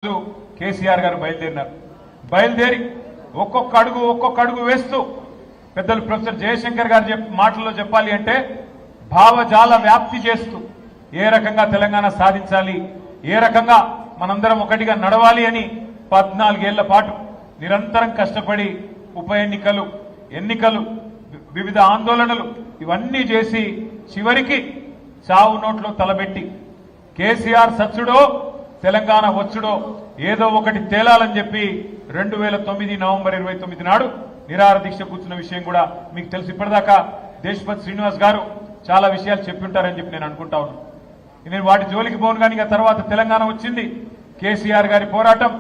కేసీఆర్ గారు బయలుదేరి ఒక్కొక్క అడుగు వేస్తూ పెద్దలు ప్రొఫెసర్ జయశంకర్ గారు మాటల్లో చెప్పాలి అంటే భావజాల వ్యాప్తి చేస్తూ ఏ రకంగా తెలంగాణ సాధించాలి, ఏ రకంగా మనందరం ఒకటిగా నడవాలి అని 14 ఏళ్ల పాటు నిరంతరం కష్టపడి ఉప ఎన్నికలు వివిధ ఆందోళనలు ఇవన్నీ చేసి చివరికి చావు నోట్లో తలబెట్టి కేసీఆర్ సచ్చుడో తెలంగాణ వచ్చుడో ఏదో ఒకటి తేలాలని చెప్పి 2009 నవంబర్ 29 నాడు నిరాహార దీక్ష కూర్చున్న విషయం కూడా మీకు తెలుసు. ఇప్పటిదాకా దేశపతి శ్రీనివాస్ గారు చాలా విషయాలు చెప్తుంటారని చెప్పి నేను అనుకుంటా ఉన్నాను. నేను వాటి జోలికి పోను కానీ తర్వాత తెలంగాణ వచ్చింది. కేసీఆర్ గారి పోరాటం,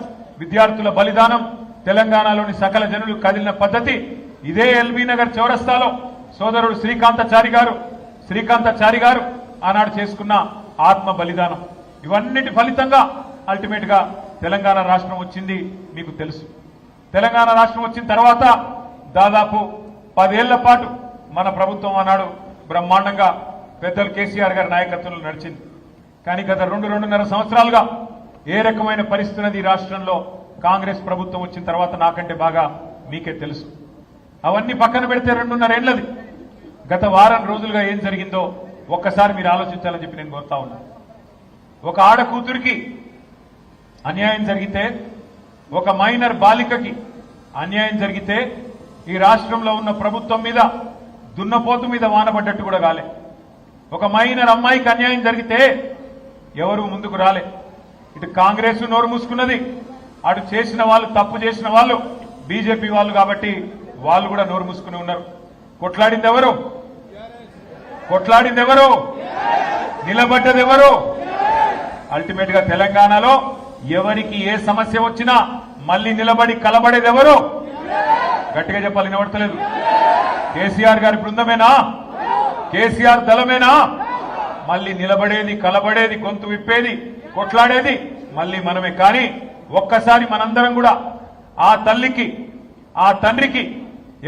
విద్యార్థుల బలిదానం, తెలంగాణలోని సకల జనులు కదిలిన పద్ధతి ఇదే ఎల్బీ నగర్ చౌరస్తాలో సోదరుడు శ్రీకాంతాచారి గారు ఆనాడు చేసుకున్న ఆత్మ బలిదానం, ఇవన్నిటి ఫలితంగా అల్టిమేట్ గా తెలంగాణ రాష్ట్రం వచ్చింది. మీకు తెలుసు, తెలంగాణ రాష్ట్రం వచ్చిన తర్వాత దాదాపు 10 ఏళ్ల పాటు మన ప్రభుత్వం ఆనాడు బ్రహ్మాండంగా పెద్దలు కేసీఆర్ గారి నాయకత్వంలో నడిచింది. కానీ గత 2-2.5 సంవత్సరాలుగా ఏ రకమైన పరిస్థితి ఈ రాష్ట్రంలో కాంగ్రెస్ ప్రభుత్వం వచ్చిన తర్వాత నాకంటే బాగా మీకే తెలుసు. అవన్నీ పక్కన పెడితే 2.5 ఏళ్లది గత వారం రోజులుగా ఏం జరిగిందో ఒక్కసారి మీరు ఆలోచించాలని చెప్పి నేను కోరుతా ఉన్నా. ఒక ఆడ కూతురికి అన్యాయం జరిగితే, ఒక మైనర్ బాలికకి అన్యాయం జరిగితే ఈ రాష్ట్రంలో ఉన్న ప్రభుత్వం మీద దున్నపోతు మీద వానబడ్డట్టు కూడా కాలే. ఒక మైనర్ అమ్మాయికి అన్యాయం జరిగితే ఎవరు ముందుకు రాలే. ఇటు కాంగ్రెస్ నోరు మూసుకున్నది, అటు చేసిన వాళ్ళు, తప్పు చేసిన వాళ్ళు బీజేపీ వాళ్ళు కాబట్టి వాళ్ళు కూడా నోరు మూసుకుని ఉన్నారు. కొట్లాడింది ఎవరు? నిలబడ్డది ఎవరు? అల్టిమేట్ గా తెలంగాణలో ఎవరికి ఏ సమస్య వచ్చినా మళ్ళీ నిలబడి కలబడేది ఎవరు? గట్టిగా చెప్పాలి, వినబడతలేదు. కేసీఆర్ గారి బృందమేనా? కేసీఆర్ దళమేనా? మళ్ళీ నిలబడేది, కలబడేది, గొంతు విప్పేది, కొట్లాడేది మళ్ళీ మనమే. కానీ ఒక్కసారి మనందరం కూడా ఆ తల్లికి, ఆ తండ్రికి,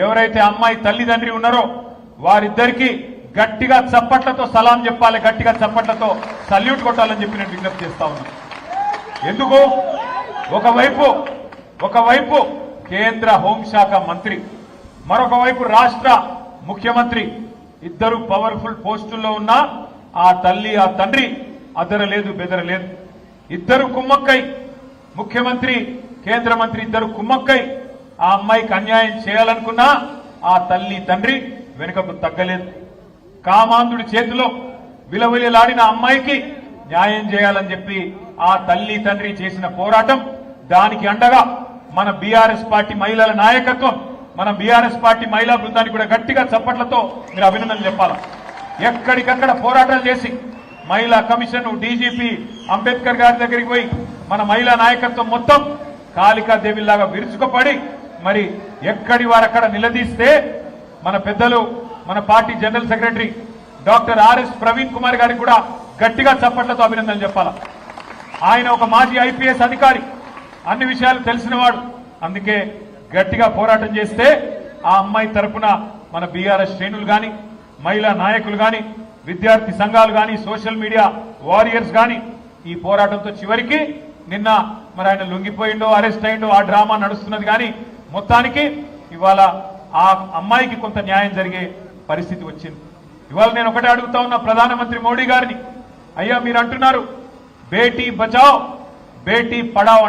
ఎవరైతే అమ్మాయి తల్లిదండ్రి ఉన్నారో వారిద్దరికీ గట్టిగా చప్పట్లతో సలాం చెప్పాలి, గట్టిగా చప్పట్లతో సల్యూట్ కొట్టాలని చెప్పి నేను విజ్ఞప్తి చేస్తా ఉన్నా. ఎందుకు? ఒకవైపు కేంద్ర హోంశాఖ మంత్రి, మరొక వైపు రాష్ట్ర ముఖ్యమంత్రి, ఇద్దరు పవర్ఫుల్ పోస్టుల్లో ఉన్న ఆ తల్లి, ఆ తండ్రి అదరలేదు, బెదరలేదు. ఇద్దరు కుమ్మక్కై, ముఖ్యమంత్రి, కేంద్ర మంత్రి ఇద్దరు కుమ్మక్కై ఆ అమ్మాయికి అన్యాయం చేయాలనుకున్నా ఆ తల్లి, తండ్రి వెనుకకు తగ్గలేదు. కామాంధుడి చేతిలో విలవిలలాడిన అమ్మాయికి న్యాయం చేయాలని చెప్పి ఆ తల్లి, తండ్రి చేసిన పోరాటం, దానికి అండగా మన బీఆర్ఎస్ పార్టీ మహిళల నాయకత్వం, మన బీఆర్ఎస్ పార్టీ మహిళా బృందానికి కూడా గట్టిగా చప్పట్లతో మీరు అభినందనలు చెప్పాలి. ఎక్కడికక్కడ పోరాటాలు చేసి మహిళా కమిషన్, డీజీపీ అంబేద్కర్ గారి దగ్గరికి పోయి మన మహిళా నాయకత్వం మొత్తం కాళికాదేవిలాగా విరుచుకుపడి మరి ఎక్కడి వారక్కడ నిలదీస్తే మన పెద్దలు, మన party general secretary doctor RS Praveen Kumar గారికి కూడా గట్టిగా చప్పట్లతో అభినందనలు చెప్పాలా. ఆయన ఒక మాజీ ఐపీఎస్ అధికారి, అన్ని విషయాలు తెలిసినవాడు. అందుకే గట్టిగా పోరాటం చేస్తే ఆ అమ్మాయి తరఫున మన బీఆర్ఎస్ శ్రేణులు కానీ, మహిళా నాయకులు కానీ, విద్యార్థి సంఘాలు కానీ, సోషల్ మీడియా వారియర్స్ కానీ ఈ పోరాటంతో చివరికి నిన్న మరి ఆయన లొంగిపోయిండో, అరెస్ట్ అయిండో, ఆ డ్రామా నడుస్తున్నది. కానీ మొత్తానికి ఇవాళ ఆ అమ్మాయికి కొంత న్యాయం జరిగే పరిస్థితి వచ్చింది. ఇవాళ నేను ఒకటే అడుగుతా ఉన్నా ప్రధానమంత్రి మోడీ గారిని, అయ్యా మీరు అంటున్నారు బేటీ బచావ్ బేటీ పడావ్